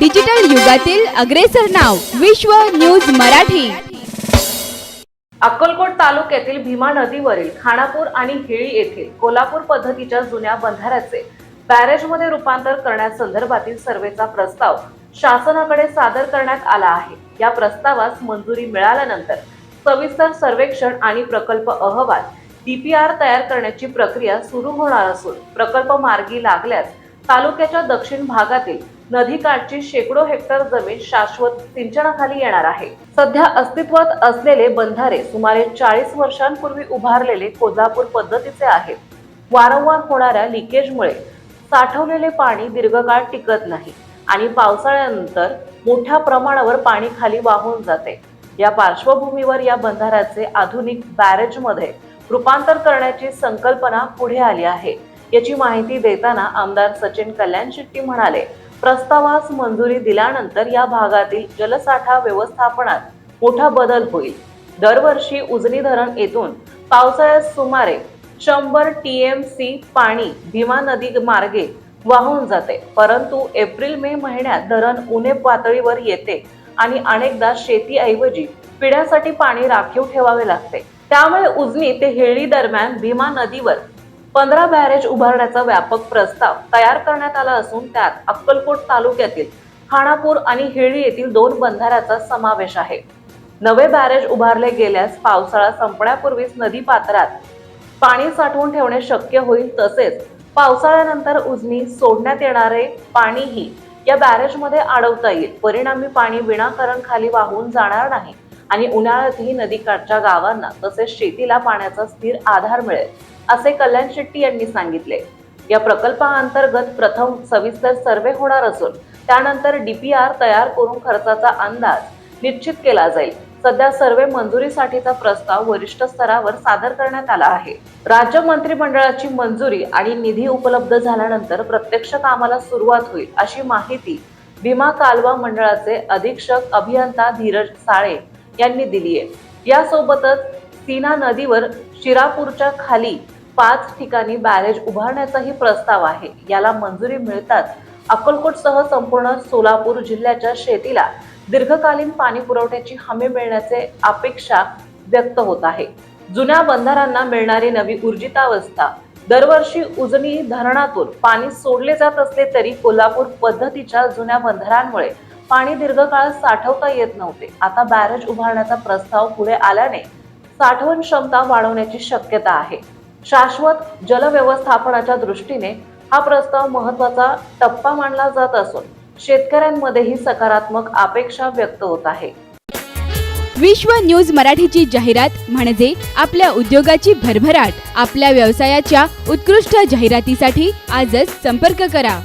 Digital युगातील अग्रेसर नाव विश्व न्यूज मराठी। अक्कलकोट तालुक्यातील भीमा नदीवरील खानापूर आणि हेळी येथील कोल्हापूर पद्धतीच्या जुन्या बंधाऱ्याचे बॅरेजमध्ये रूपांतर करण्यासंदर्भातील सर्वेचा प्रस्ताव शासनाकडे सादर करण्यात आला आहे। या प्रस्तावास मंजुरी मिळाल्यानंतर सविस्तर सर्वेक्षण आणि प्रकल्प अहवाल DPR तयार करण्याची प्रक्रिया सुरू होणार असून प्रकल्प मार्गी लागल्यास तालुक्याच्या दक्षिण भागातील नदीकाठची शेकडो हेक्टर जमीन शाश्वत सिंचनाखाली येणार आहे। सध्या अस्तित्वात असलेले बंधारे सुमारे 40 वर्षांपूर्वी उभारलेले कोल्हापूर पद्धतीचे आहेत। वारंवार होणाऱ्या लिकेजमुळे साठवलेले पाणी दीर्घकाळ टिकत नाही आणि पावसाळ्यानंतर मोठ्या प्रमाणावर पाणी खाली वाहून जाते। या पार्श्वभूमीवर या बंधाऱ्याचे आधुनिक बॅरेजमध्ये रूपांतर करण्याची संकल्पना पुढे आली आहे। याची माहिती देताना आमदार सचिन कल्याणशेट्टी म्हणाले, प्रस्तावास मंजुरी दिल्यानंतर या भागातील जलसाठा व्यवस्थापनात मोठा बदल होईल। दरवर्षी उजनी धरण येथून पावसाळ्यात सुमारे 100 TMC पाणी भीमा नदी मार्गे वाहून जाते, परंतु एप्रिल-मे महिन्यात धरण उणे पातळीवर येते आणि अनेकदा शेतीऐवजी पिण्यासाठी पाणी राखीव ठेवावे लागते। त्यामुळे उजनी ते हेळी दरम्यान भीमा नदीवर 15 बॅरेज उभारण्याचा व्यापक प्रस्ताव तयार करण्यात आला असून त्यात अक्कलकोट तालुक्यातील खानापूर आणि हेळी येथील 2 बंधाऱ्याचा समावेश आहे। नवे बॅरेज उभारले गेल्यास पावसाळा संपण्यापूर्वीच नदी पात्रात पाणी साठवून ठेवणे शक्य होईल। तसेच पावसाळ्यानंतर उजनी सोडण्यात येणारे पाणीही या बॅरेजमध्ये अडवता येईल। परिणामी पाणी विनाकारण खाली वाहून जाणार नाही आणि उन्हाळ्यातही नदीकाठच्या गावांना तसेच शेतीला पाण्याचा स्थिर आधार मिळेल, असे कल्याणशेट्टी यांनी सांगितले। या प्रकल्पाअंतर्गत प्रथम सविस्तर सर्वे होणार असून त्यानंतर DPR तयार करून खर्चाचा अंदाज निश्चित केला जाईल। सध्या सर्वे मंजुरीसाठीचा प्रस्ताव वरिष्ठ स्तरावर सादर करण्यात आला आहे। राज्य मंत्रिमंडळाची मंजुरी आणि निधी उपलब्ध झाल्यानंतर प्रत्यक्ष कामाला सुरुवात होईल, अशी माहिती भीमा कालवा मंडळाचे अधीक्षक अभियंता धीरज साळे यांनी दिली आहे। यासोबतच सीना नदीवर शिरापूरच्या खाली 5 ठिकाणी बॅरेज उभारण्याचाही प्रस्ताव आहे। याला मंजुरी मिळताच अक्कलकोटसह संपूर्ण सोलापूर जिल्ह्याच्या शेतीला दीर्घकालीन पाणी पुरवठ्याची हमी मिळण्याची अपेक्षा व्यक्त होत आहे। जुन्या बंधाऱ्यांना मिळणारी नवी ऊर्जितावस्था दरवर्षी उजनी धरणातून पाणी सोडले जात असले तरी कोल्हापूर पद्धतीच्या जुन्या बंधाऱ्यांमुळे पाणी दीर्घकाळ साठवता येत नव्हते। आता बॅरेज उभारण्याचा प्रस्ताव पुढे आल्याने साठवण क्षमता वाढवण्याची शक्यता आहे। शाश्वत जल व्यवस्थापनाच्या दृष्टीने हा प्रस्ताव महत्त्वाचा टप्पा मानला जात असून शेतकऱ्यांमध्येही सकारात्मक अपेक्षा व्यक्त होत आहे। विश्व न्यूज मराठीची जाहिरात म्हणजे आपल्या उद्योगाची भरभराट। आपल्या व्यवसायाच्या उत्कृष्ट जाहिरातीसाठी आजच संपर्क करा।